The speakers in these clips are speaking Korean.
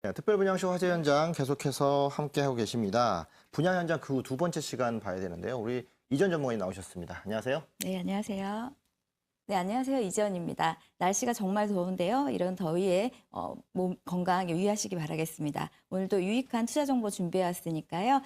네, 특별분양쇼 화재 현장 계속해서 함께하고 계십니다. 분양 현장 그 두 번째 시간 봐야 되는데요. 우리 이전 전문가님 나오셨습니다. 안녕하세요. 네, 안녕하세요. 네, 안녕하세요. 이지연입니다. 날씨가 정말 더운데요. 이런 더위에 몸 건강 유의하시기 바라겠습니다. 오늘도 유익한 투자 정보 준비해 왔으니까요.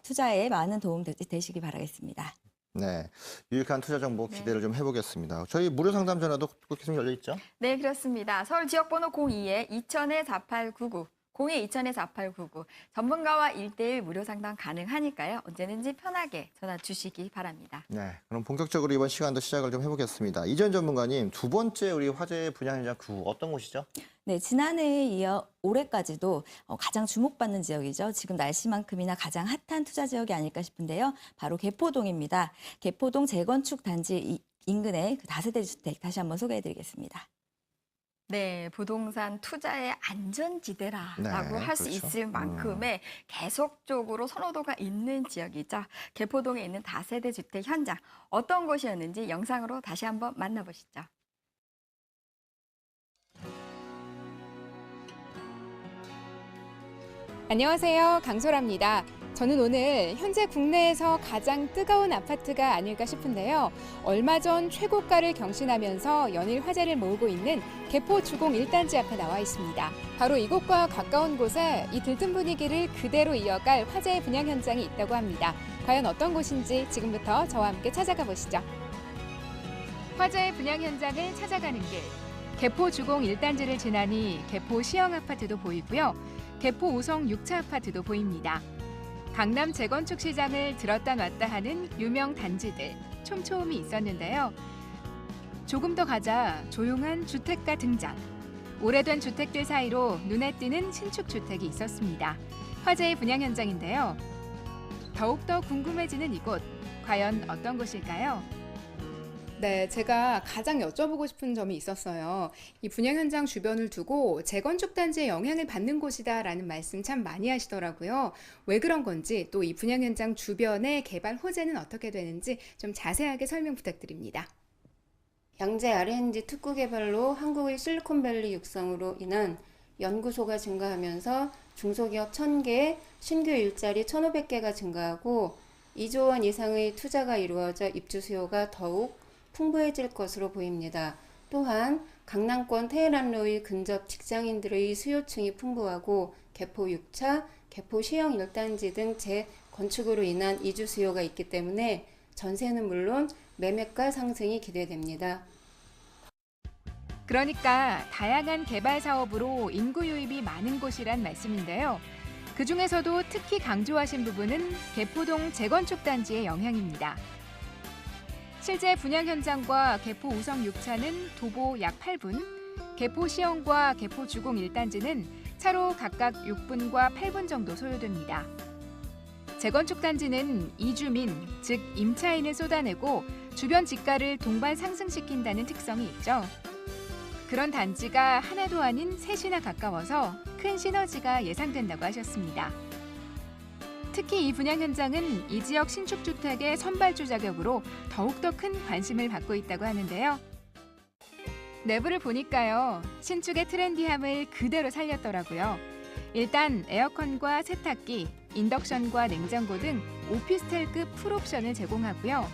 투자에 많은 도움 되시기 바라겠습니다. 네, 유익한 투자 정보 네. 기대를 좀 해보겠습니다. 저희 무료 상담 전화도 계속 열려 있죠? 네, 그렇습니다. 서울 지역번호 02-2000-4899, 02-2000-4899. 전문가와 1대1 무료 상담 가능하니까요. 언제든지 편하게 전화 주시기 바랍니다. 네, 그럼 본격적으로 이번 시간도 시작을 좀 해보겠습니다. 이전 전문가님, 두 번째 우리 화재 분양 현장 그 어떤 곳이죠? 네, 지난해에 이어 올해까지도 가장 주목받는 지역이죠. 지금 날씨만큼이나 가장 핫한 투자 지역이 아닐까 싶은데요. 바로 개포동입니다. 개포동 재건축 단지 인근의 그 다세대 주택 다시 한번 소개해드리겠습니다. 네, 부동산 투자의 안전지대라고 네, 할 수 그렇죠. 있을 만큼의 계속적으로 선호도가 있는 지역이죠. 개포동에 있는 다세대 주택 현장, 어떤 곳이었는지 영상으로 다시 한번 만나보시죠. 안녕하세요. 강소라입니다. 저는 오늘 현재 국내에서 가장 뜨거운 아파트가 아닐까 싶은데요. 얼마 전 최고가를 경신하면서 연일 화제를 모으고 있는 개포 주공 1단지 앞에 나와 있습니다. 바로 이곳과 가까운 곳에 이 들뜬 분위기를 그대로 이어갈 화제의 분양 현장이 있다고 합니다. 과연 어떤 곳인지 지금부터 저와 함께 찾아가 보시죠. 화제의 분양 현장을 찾아가는 길. 개포 주공 1단지를 지나니 개포 시형 아파트도 보이고요. 개포 우성 6차 아파트도 보입니다. 강남 재건축 시장을 들었다 놨다 하는 유명 단지들 촘촘히 있었는데요. 조금 더 가자 조용한 주택가 등장. 오래된 주택들 사이로 눈에 띄는 신축 주택이 있었습니다. 화제의 분양 현장인데요. 더욱더 궁금해지는 이곳, 과연 어떤 곳일까요? 네, 제가 가장 여쭤보고 싶은 점이 있었어요. 이 분양 현장 주변을 두고 재건축 단지의 영향을 받는 곳이다라는 말씀 참 많이 하시더라고요. 왜 그런 건지 또 이 분양 현장 주변의 개발 호재는 어떻게 되는지 좀 자세하게 설명 부탁드립니다. 양재 R&D 특구 개발로 한국의 실리콘밸리 육성으로 인한 연구소가 증가하면서 중소기업 1,000개, 신규 일자리 1,500개가 증가하고 2조 원 이상의 투자가 이루어져 입주 수요가 더욱 풍부해질 것으로 보입니다. 또한 강남권 테헤란로의 근접 직장인들의 수요층이 풍부하고 개포 6차, 개포 시형 1단지 등 재건축으로 인한 이주 수요가 있기 때문에 전세는 물론 매매가 상승이 기대됩니다. 그러니까 다양한 개발 사업으로 인구 유입이 많은 곳이란 말씀인데요. 그중에서도 특히 강조하신 부분은 개포동 재건축 단지의 영향입니다. 실제 분양 현장과 개포 우성 6차는 도보 약 8분, 개포 시형과 개포 주공 1단지는 차로 각각 6분과 8분 정도 소요됩니다. 재건축 단지는 이주민, 즉 임차인을 쏟아내고 주변 지가를 동반 상승시킨다는 특성이 있죠. 그런 단지가 하나도 아닌 셋이나 가까워서 큰 시너지가 예상된다고 하셨습니다. 특히 이 분양 현장은 이 지역 신축주택의 선발주 자격으로 더욱더 큰 관심을 받고 있다고 하는데요. 내부를 보니까요. 신축의 트렌디함을 그대로 살렸더라고요. 일단 에어컨과 세탁기, 인덕션과 냉장고 등 오피스텔급 풀옵션을 제공하고요.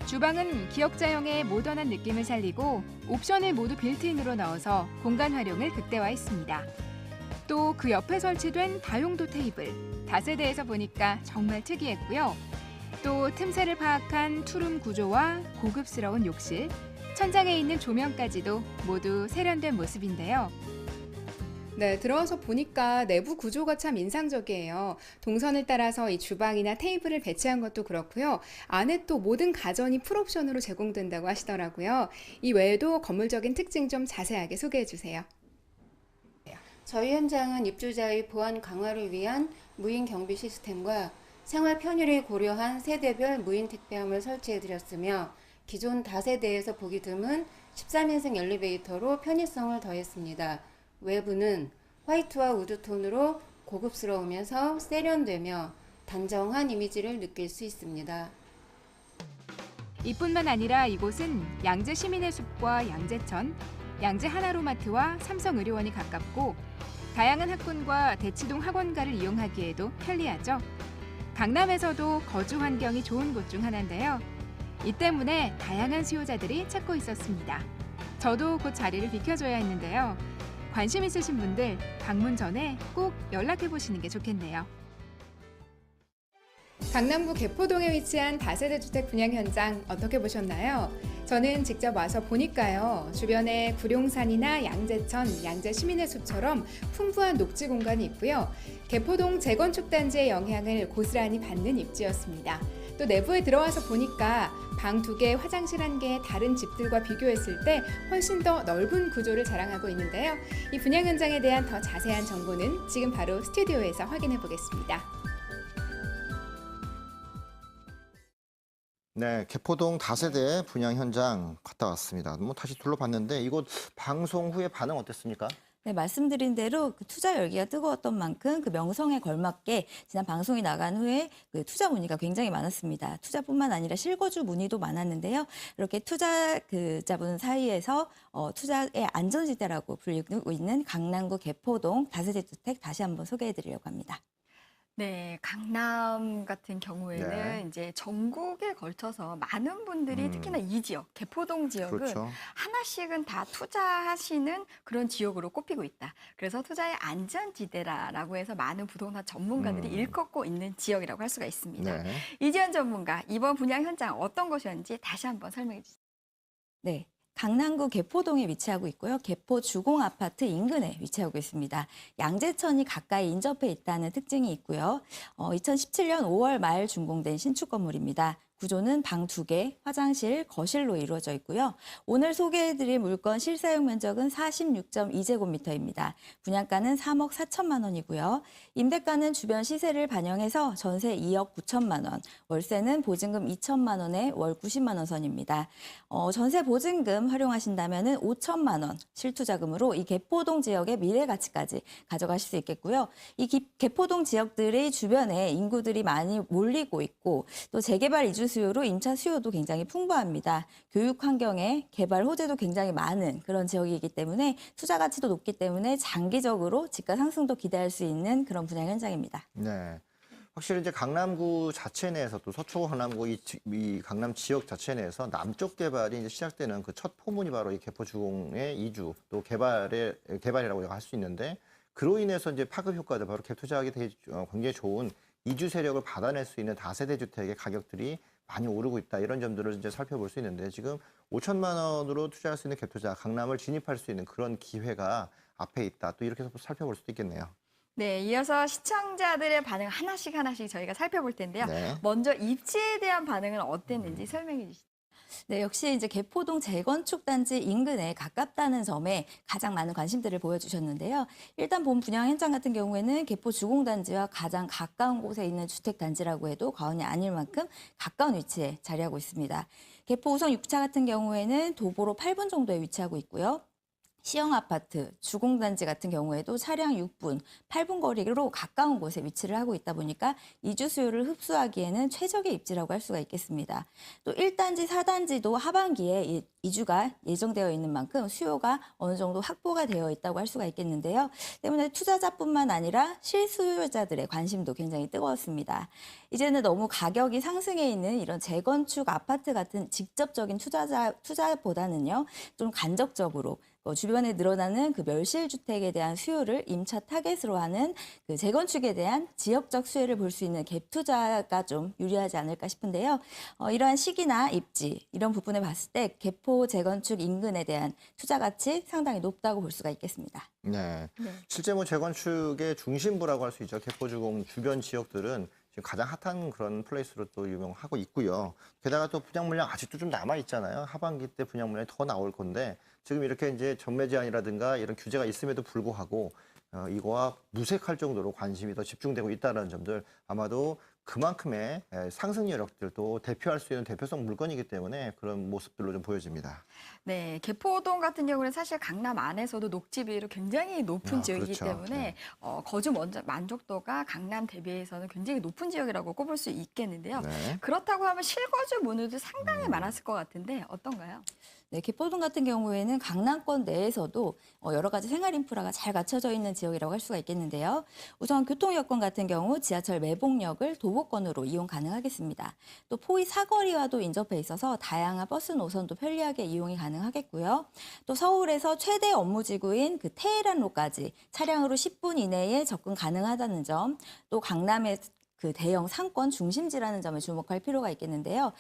주방은 기역자형의 모던한 느낌을 살리고 옵션을 모두 빌트인으로 넣어서 공간 활용을 극대화했습니다. 또 그 옆에 설치된 다용도 테이블, 다세대에서 보니까 정말 특이했고요. 또 틈새를 파악한 투룸 구조와 고급스러운 욕실, 천장에 있는 조명까지도 모두 세련된 모습인데요. 네, 들어와서 보니까 내부 구조가 참 인상적이에요. 동선을 따라서 이 주방이나 테이블을 배치한 것도 그렇고요. 안에 또 모든 가전이 풀옵션으로 제공된다고 하시더라고요. 이 외에도 건물적인 특징 좀 자세하게 소개해 주세요. 저희 현장은 입주자의 보안 강화를 위한 무인 경비 시스템과 생활 편의를 고려한 세대별 무인 택배함을 설치해드렸으며 기존 다세대에서 보기 드문 13인승 엘리베이터로 편의성을 더했습니다. 외부는 화이트와 우드톤으로 고급스러우면서 세련되며 단정한 이미지를 느낄 수 있습니다. 이뿐만 아니라 이곳은 양재 시민의 숲과 양재천, 양재 하나로마트와 삼성의료원이 가깝고 다양한 학군과 대치동 학원가를 이용하기에도 편리하죠. 강남에서도 거주 환경이 좋은 곳 중 하나인데요. 이 때문에 다양한 수요자들이 찾고 있었습니다. 저도 곧 자리를 비켜줘야 했는데요. 관심 있으신 분들 방문 전에 꼭 연락해 보시는 게 좋겠네요. 강남구 개포동에 위치한 다세대 주택 분양 현장 어떻게 보셨나요? 저는 직접 와서 보니까요. 주변에 구룡산이나 양재천, 양재시민의 숲처럼 풍부한 녹지 공간이 있고요. 개포동 재건축 단지의 영향을 고스란히 받는 입지였습니다. 또 내부에 들어와서 보니까 방 2개, 화장실 1개 다른 집들과 비교했을 때 훨씬 더 넓은 구조를 자랑하고 있는데요. 이 분양 현장에 대한 더 자세한 정보는 지금 바로 스튜디오에서 확인해 보겠습니다. 네, 개포동 다세대 분양 현장 갔다 왔습니다. 뭐 다시 둘러봤는데 이곳 방송 후에 반응 어땠습니까? 네, 말씀드린 대로 그 투자 열기가 뜨거웠던 만큼 그 명성에 걸맞게 지난 방송이 나간 후에 그 투자 문의가 굉장히 많았습니다. 투자뿐만 아니라 실거주 문의도 많았는데요. 이렇게 투자자분 사이에서 투자의 안전지대라고 불리고 있는 강남구 개포동 다세대 주택 다시 한번 소개해드리려고 합니다. 네, 강남 같은 경우에는 네. 이제 전국에 걸쳐서 많은 분들이 특히나 이 지역, 개포동 지역은 그렇죠. 하나씩은 다 투자하시는 그런 지역으로 꼽히고 있다. 그래서 투자의 안전지대라고 해서 많은 부동산 전문가들이 일컫고 있는 지역이라고 할 수가 있습니다. 네. 이지연 전문가, 이번 분양 현장 어떤 것이었는지 다시 한번 설명해 주세요. 네. 강남구 개포동에 위치하고 있고요. 개포 주공아파트 인근에 위치하고 있습니다. 양재천이 가까이 인접해 있다는 특징이 있고요. 2017년 5월 말 준공된 신축 건물입니다. 구조는 방 2개, 화장실, 거실로 이루어져 있고요. 오늘 소개해드릴 물건 실사용 면적은 46.2제곱미터입니다. 분양가는 3억 4천만 원이고요. 임대가는 주변 시세를 반영해서 전세 2억 9천만 원, 월세는 보증금 2천만 원에 월 90만 원 선입니다. 전세 보증금 활용하신다면 5천만 원 실투자금으로 이 개포동 지역의 미래 가치까지 가져가실 수 있겠고요. 이 개포동 지역들의 주변에 인구들이 많이 몰리고 있고 또 재개발 이주 수요로 임차 수요도 굉장히 풍부합니다. 교육 환경에 개발 호재도 굉장히 많은 그런 지역이기 때문에 투자 가치도 높기 때문에 장기적으로 집가 상승도 기대할 수 있는 그런 분양 현장입니다. 네. 확실히 이제 강남구 자체 내에서 또 서초구 강남구 이 강남 지역 자체 내에서 남쪽 개발이 이제 시작되는 그 첫 포문이 바로 이 개포주공의 이주 또 개발이라고 할 수 있는데 그로 인해서 이제 파급 효과들 바로 갭 투자하기 굉장히 좋은 이주 세력을 받아낼 수 있는 다세대 주택의 가격들이 많이 오르고 있다. 이런 점들을 이제 살펴볼 수 있는데 지금 5천만 원으로 투자할 수 있는 갭 투자, 강남을 진입할 수 있는 그런 기회가 앞에 있다. 또 이렇게 살펴볼 수도 있겠네요. 네, 이어서 시청자들의 반응 하나씩 저희가 살펴볼 텐데요. 네. 먼저 입지에 대한 반응은 어땠는지 설명해 주시죠. 네, 역시 이제 개포동 재건축 단지 인근에 가깝다는 점에 가장 많은 관심들을 보여주셨는데요. 일단 본 분양 현장 같은 경우에는 개포 주공단지와 가장 가까운 곳에 있는 주택 단지라고 해도 과언이 아닐 만큼 가까운 위치에 자리하고 있습니다. 개포 우선 6차 같은 경우에는 도보로 8분 정도에 위치하고 있고요. 시형 아파트, 주공단지 같은 경우에도 차량 6분, 8분 거리로 가까운 곳에 위치를 하고 있다 보니까 이주 수요를 흡수하기에는 최적의 입지라고 할 수가 있겠습니다. 또 1단지, 4단지도 하반기에 이주가 예정되어 있는 만큼 수요가 어느 정도 확보가 되어 있다고 할 수가 있겠는데요. 때문에 투자자뿐만 아니라 실수요자들의 관심도 굉장히 뜨거웠습니다. 이제는 너무 가격이 상승해 있는 이런 재건축 아파트 같은 직접적인 투자보다는요, 좀 간접적으로 주변에 늘어나는 그 멸실 주택에 대한 수요를 임차 타겟으로 하는 그 재건축에 대한 지역적 수혜를 볼 수 있는 갭 투자가 좀 유리하지 않을까 싶은데요. 이러한 시기나 입지 이런 부분을 봤을 때 개포 재건축 인근에 대한 투자 가치 상당히 높다고 볼 수가 있겠습니다. 네. 네. 실제 뭐 재건축의 중심부라고 할 수 있죠. 개포주공 주변 지역들은 지금 가장 핫한 그런 플레이스로 또 유명하고 있고요. 게다가 또 분양 물량 아직도 좀 남아 있잖아요. 하반기 때 분양 물량이 더 나올 건데 지금 이렇게 이제 전매 제한이라든가 이런 규제가 있음에도 불구하고 이거와 무색할 정도로 관심이 더 집중되고 있다는 점들 아마도 그만큼의 상승 여력들도 대표할 수 있는 대표성 물건이기 때문에 그런 모습들로 좀 보여집니다. 네, 개포동 같은 경우는 사실 강남 안에서도 녹지 비율이 굉장히 높은 지역이기 그렇죠. 때문에 네. 거주 만족도가 강남 대비해서는 굉장히 높은 지역이라고 꼽을 수 있겠는데요. 네. 그렇다고 하면 실거주 문의도 상당히 많았을 것 같은데 어떤가요? 네, 개포동 같은 경우에는 강남권 내에서도 여러 가지 생활 인프라가 잘 갖춰져 있는 지역이라고 할 수가 있겠는데요. 우선 교통 여건 같은 경우 지하철 매봉역을 도보권으로 이용 가능하겠습니다. 또 포위 사거리와도 인접해 있어서 다양한 버스 노선도 편리하게 이용이 가능하겠고요. 또 서울에서 최대 업무지구인 그 테헤란로까지 차량으로 10분 이내에 접근 가능하다는 점, 또 강남의 그 대형 상권 중심지라는 점에 주목할 필요가 있겠는데요.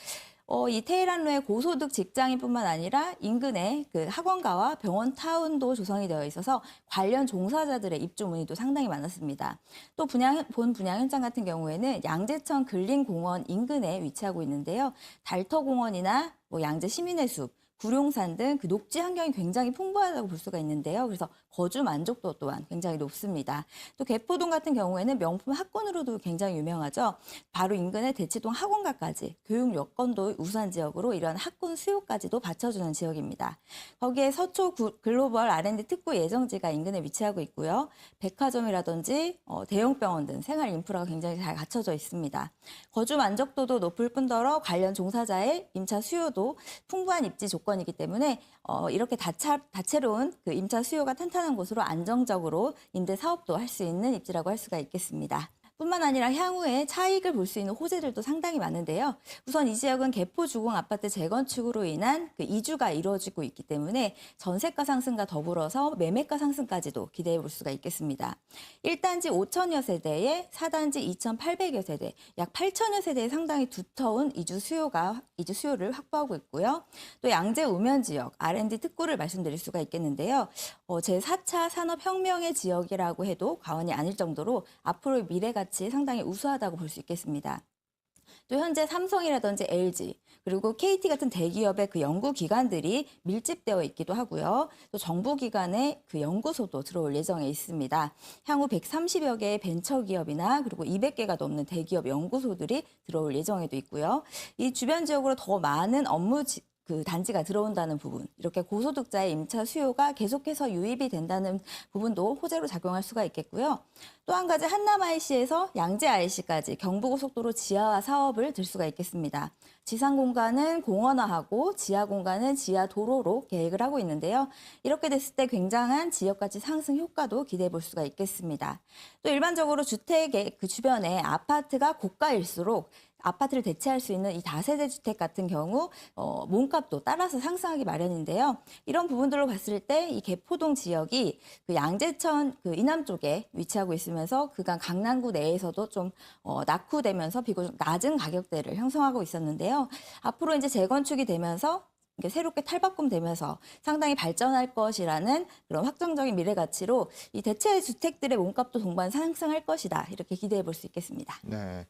이 테헤란로의 고소득 직장인뿐만 아니라 인근에 그 학원가와 병원 타운도 조성이 되어 있어서 관련 종사자들의 입주 문의도 상당히 많았습니다. 또 본 분양 현장 같은 경우에는 양재천 근린공원 인근에 위치하고 있는데요. 달터공원이나 양재 시민의 숲, 구룡산 등 그 녹지 환경이 굉장히 풍부하다고 볼 수가 있는데요. 그래서 거주 만족도 또한 굉장히 높습니다. 또 개포동 같은 경우에는 명품 학군으로도 굉장히 유명하죠. 바로 인근의 대치동 학원가까지 교육 여건도 우수한 지역으로 이런 학군 수요까지도 받쳐주는 지역입니다. 거기에 서초 글로벌 R&D 특구 예정지가 인근에 위치하고 있고요. 백화점이라든지 대형 병원 등 생활 인프라가 굉장히 잘 갖춰져 있습니다. 거주 만족도도 높을 뿐더러 관련 종사자의 임차 수요도 풍부한 입지 조건이기 때문에 이렇게 다채로운 그 임차 수요가 탄탄한 곳으로 안정적으로 임대 사업도 할 수 있는 입지라고 할 수가 있겠습니다. 뿐만 아니라 향후에 차익을 볼 수 있는 호재들도 상당히 많은데요. 우선 이 지역은 개포 주공 아파트 재건축으로 인한 그 이주가 이루어지고 있기 때문에 전세가 상승과 더불어서 매매가 상승까지도 기대해 볼 수가 있겠습니다. 1단지 5천여 세대에 4단지 2,800여 세대, 약 8천여 세대의 상당히 두터운 이주 수요를 확보하고 있고요. 또 양재 우면 지역 R&D 특구를 말씀드릴 수가 있겠는데요. 제4차 산업혁명의 지역이라고 해도 과언이 아닐 정도로 앞으로의 미래가 상당히 우수하다고 볼 수 있겠습니다. 또 현재 삼성이라든지 LG 그리고 KT 같은 대기업의 그 연구기관들이 밀집되어 있기도 하고요. 또 정부기관의 그 연구소도 들어올 예정에 있습니다. 향후 130여 개의 벤처기업이나 그리고 200개가 넘는 대기업 연구소들이 들어올 예정에도 있고요. 이 주변 지역으로 더 많은 그 단지가 들어온다는 부분, 이렇게 고소득자의 임차 수요가 계속해서 유입이 된다는 부분도 호재로 작용할 수가 있겠고요. 또 한 가지 한남 IC에서 양재 IC까지 경부고속도로 지하화 사업을 들 수가 있겠습니다. 지상 공간은 공원화하고 지하 공간은 지하 도로로 계획을 하고 있는데요. 이렇게 됐을 때 굉장한 지역가치 상승 효과도 기대해 볼 수가 있겠습니다. 또 일반적으로 주택의 그 주변에 아파트가 고가일수록 아파트를 대체할 수 있는 이 다세대 주택 같은 경우 몸값도 따라서 상승하기 마련인데요. 이런 부분들로 봤을 때 이 개포동 지역이 그 양재천 그 이남 쪽에 위치하고 있으면서 그간 강남구 내에서도 좀 낙후되면서 비교적 낮은 가격대를 형성하고 있었는데요. 앞으로 이제 재건축이 되면서 이게 새롭게 탈바꿈되면서 상당히 발전할 것이라는 그런 확정적인 미래 가치로 이 대체 주택들의 몸값도 동반 상승할 것이다. 이렇게 기대해 볼 수 있겠습니다. 네.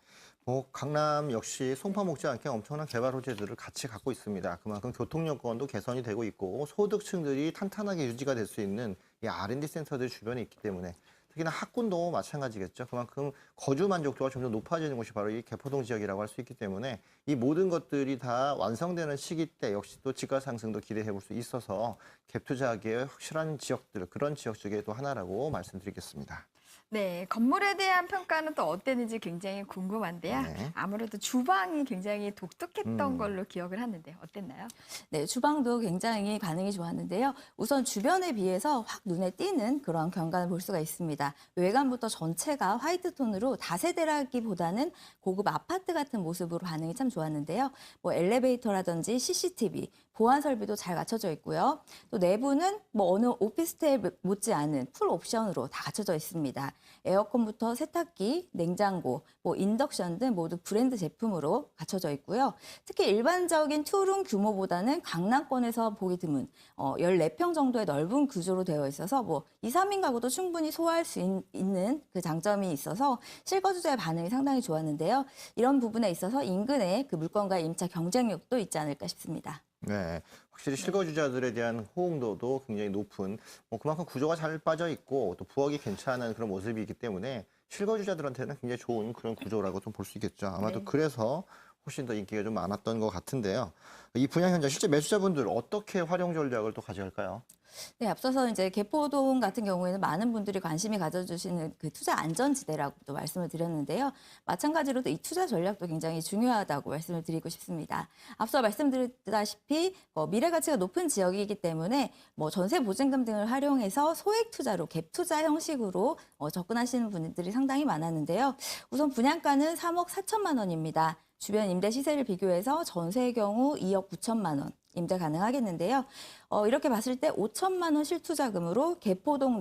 강남 역시 송파 못지않게 엄청난 개발 호재들을 같이 갖고 있습니다. 그만큼 교통 여건도 개선이 되고 있고 소득층들이 탄탄하게 유지가 될 수 있는 이 R&D 센터들 주변에 있기 때문에 특히나 학군도 마찬가지겠죠. 그만큼 거주 만족도가 점점 높아지는 곳이 바로 이 개포동 지역이라고 할 수 있기 때문에 이 모든 것들이 다 완성되는 시기 때 역시 또 집가 상승도 기대해 볼 수 있어서 갭 투자하기에 확실한 지역들, 그런 지역 중에 또 하나라고 말씀드리겠습니다. 네, 건물에 대한 평가는 또 어땠는지 굉장히 궁금한데요. 네. 아무래도 주방이 굉장히 독특했던 걸로 기억을 하는데 어땠나요? 네, 주방도 굉장히 반응이 좋았는데요. 우선 주변에 비해서 확 눈에 띄는 그런 경관을 볼 수가 있습니다. 외관부터 전체가 화이트 톤으로 다세대라기보다는 고급 아파트 같은 모습으로 반응이 참 좋았는데요. 엘리베이터라든지 CCTV, 보안 설비도 잘 갖춰져 있고요. 또 내부는 어느 오피스텔 못지않은 풀 옵션으로 다 갖춰져 있습니다. 에어컨부터 세탁기, 냉장고, 인덕션 등 모두 브랜드 제품으로 갖춰져 있고요. 특히 일반적인 투룸 규모보다는 강남권에서 보기 드문 14평 정도의 넓은 구조로 되어 있어서 2, 3인 가구도 충분히 소화할 수 있는 그 장점이 있어서 실거주자의 반응이 상당히 좋았는데요. 이런 부분에 있어서 인근에 그 물건과의 임차 경쟁력도 있지 않을까 싶습니다. 네, 확실히 실거주자들에 대한 호응도도 굉장히 높은, 그만큼 구조가 잘 빠져 있고 또 부엌이 괜찮은 그런 모습이기 때문에 실거주자들한테는 굉장히 좋은 그런 구조라고 좀 볼 수 있겠죠. 아마도 네. 그래서 훨씬 더 인기가 좀 많았던 것 같은데요. 이 분양 현장 실제 매수자분들 어떻게 활용 전략을 또 가져갈까요? 네, 앞서서 이제 개포동 같은 경우에는 많은 분들이 관심이 가져주시는 그 투자 안전지대라고 또 말씀을 드렸는데요. 마찬가지로 이 투자 전략도 굉장히 중요하다고 말씀을 드리고 싶습니다. 앞서 말씀드렸다시피 미래 가치가 높은 지역이기 때문에 전세 보증금 등을 활용해서 소액 투자로 갭 투자 형식으로 접근하시는 분들이 상당히 많았는데요. 우선 분양가는 3억 4천만 원입니다. 주변 임대 시세를 비교해서 전세의 경우 2억 9천만 원 임대 가능하겠는데요. 이렇게 봤을 때 5천만 원 실투자금으로 개포동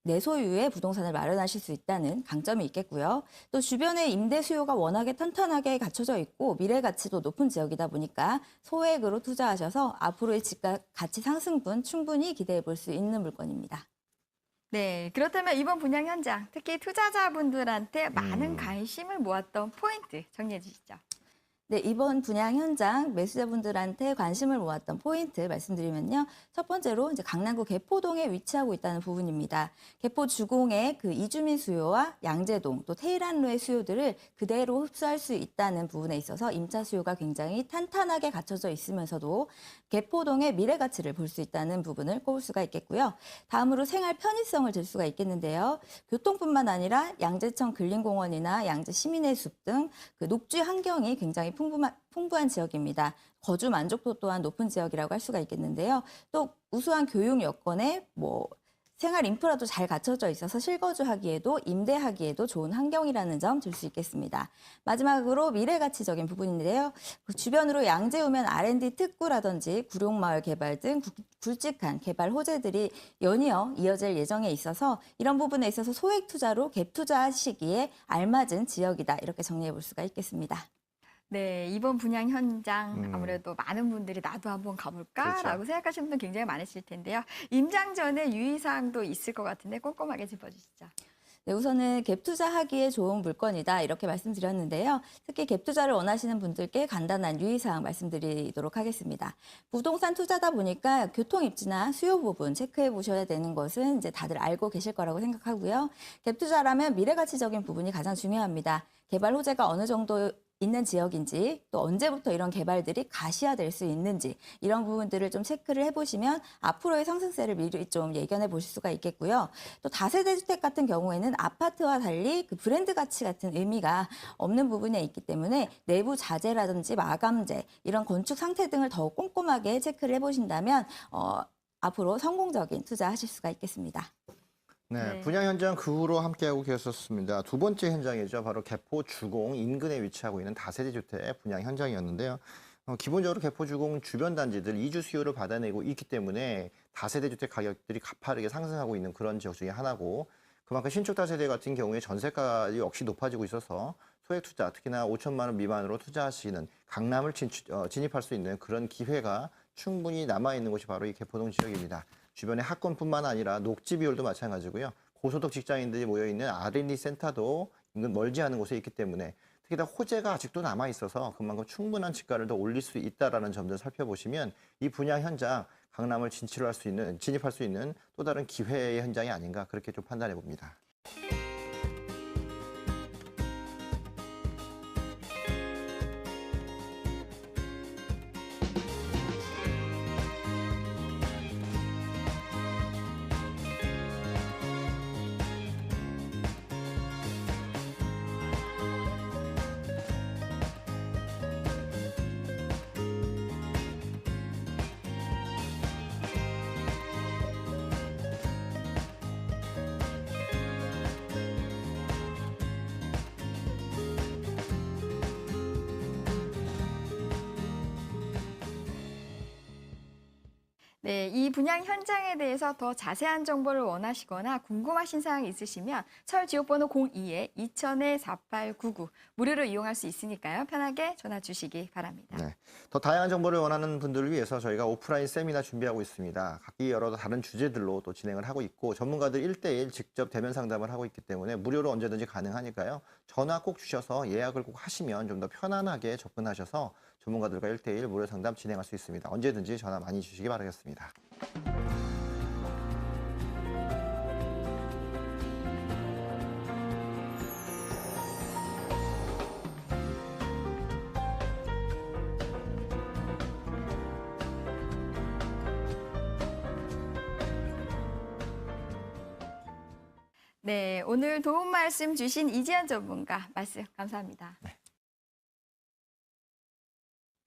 내 소유의 부동산을 마련하실 수 있다는 강점이 있겠고요. 또 주변에 임대 수요가 워낙에 탄탄하게 갖춰져 있고 미래 가치도 높은 지역이다 보니까 소액으로 투자하셔서 앞으로의 집값 가치 상승분 충분히 기대해 볼 수 있는 물건입니다. 네, 그렇다면 이번 분양 현장, 특히 투자자분들한테 많은 관심을 모았던 포인트 정리해 주시죠. 네, 이번 분양 현장 매수자분들한테 관심을 모았던 포인트 말씀드리면요. 첫 번째로 이제 강남구 개포동에 위치하고 있다는 부분입니다. 개포 주공의 그 이주민 수요와 양재동 또 테일한로의 수요들을 그대로 흡수할 수 있다는 부분에 있어서 임차 수요가 굉장히 탄탄하게 갖춰져 있으면서도 개포동의 미래 가치를 볼 수 있다는 부분을 꼽을 수가 있겠고요. 다음으로 생활 편의성을 들 수가 있겠는데요. 교통뿐만 아니라 양재천 근린공원이나 양재 시민의 숲 등 그 녹지 환경이 굉장히 풍부한 지역입니다. 거주 만족도 또한 높은 지역이라고 할 수가 있겠는데요. 또 우수한 교육 여건에 생활 인프라도 잘 갖춰져 있어서 실거주하기에도 임대하기에도 좋은 환경이라는 점 들 수 있겠습니다. 마지막으로 미래가치적인 부분인데요. 그 주변으로 양재우면 R&D 특구라든지 구룡마을 개발 등 굵직한 개발 호재들이 연이어 이어질 예정에 있어서 이런 부분에 있어서 소액 투자로 갭 투자하시기에 알맞은 지역이다. 이렇게 정리해 볼 수가 있겠습니다. 네, 이번 분양 현장 아무래도 많은 분들이 나도 한번 가볼까라고 그렇죠. 생각하시는 분 굉장히 많으실 텐데요. 임장 전에 유의사항도 있을 것 같은데 꼼꼼하게 짚어주시죠. 네, 우선은 갭 투자하기에 좋은 물건이다 이렇게 말씀드렸는데요. 특히 갭 투자를 원하시는 분들께 간단한 유의사항 말씀드리도록 하겠습니다. 부동산 투자다 보니까 교통 입지나 수요 부분 체크해 보셔야 되는 것은 이제 다들 알고 계실 거라고 생각하고요. 갭 투자라면 미래가치적인 부분이 가장 중요합니다. 개발 호재가 어느 정도 있는 지역인지 또 언제부터 이런 개발들이 가시화될 수 있는지 이런 부분들을 좀 체크를 해보시면 앞으로의 상승세를 미리 좀 예견해 보실 수가 있겠고요. 또 다세대 주택 같은 경우에는 아파트와 달리 그 브랜드 가치 같은 의미가 없는 부분에 있기 때문에 내부 자재라든지 마감재 이런 건축 상태 등을 더욱 꼼꼼하게 체크를 해보신다면 앞으로 성공적인 투자하실 수가 있겠습니다. 네, 분양 현장 그 후로 함께하고 계셨습니다. 두 번째 현장이죠. 바로 개포 주공 인근에 위치하고 있는 다세대 주택 분양 현장이었는데요. 기본적으로 개포 주공 주변 단지들 이주 수요를 받아내고 있기 때문에 다세대 주택 가격들이 가파르게 상승하고 있는 그런 지역 중에 하나고 그만큼 신축 다세대 같은 경우에 전세가 역시 높아지고 있어서 소액 투자, 특히나 5천만 원 미만으로 투자하시는 강남을 진입할 수 있는 그런 기회가 충분히 남아있는 곳이 바로 이 개포동 지역입니다. 주변에 학군뿐만 아니라 녹지 비율도 마찬가지고요. 고소득 직장인들이 모여있는 R&D 센터도 인근 멀지 않은 곳에 있기 때문에 특히나 호재가 아직도 남아있어서 그만큼 충분한 집가를 더 올릴 수 있다는 점들 살펴보시면 이 분양 현장 강남을 진입할 수 있는 또 다른 기회의 현장이 아닌가 그렇게 좀 판단해 봅니다. 네, 이 분양 현장에 대해서 더 자세한 정보를 원하시거나 궁금하신 사항이 있으시면 서울지역번호 02-2000-4899 무료로 이용할 수 있으니까요. 편하게 전화 주시기 바랍니다. 네, 더 다양한 정보를 원하는 분들을 위해서 저희가 오프라인 세미나 준비하고 있습니다. 각기 여러 다른 주제들로 또 진행을 하고 있고 전문가들 1대1 직접 대면 상담을 하고 있기 때문에 무료로 언제든지 가능하니까요. 전화 꼭 주셔서 예약을 꼭 하시면 좀 더 편안하게 접근하셔서 전문가들과 1대1 무료 상담 진행할 수 있습니다. 언제든지 전화 많이 주시기 바라겠습니다. 네, 오늘 도움 말씀 주신 이지연 전문가 말씀 감사합니다.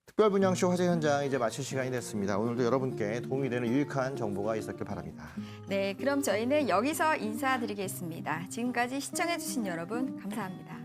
특별분양쇼 화제 현장 이제 마칠 시간이 됐습니다. 오늘도 여러분께 도움이 되는 유익한 정보가 있었길 바랍니다. 네, 그럼 저희는 여기서 인사드리겠습니다. 지금까지 시청해주신 여러분 감사합니다.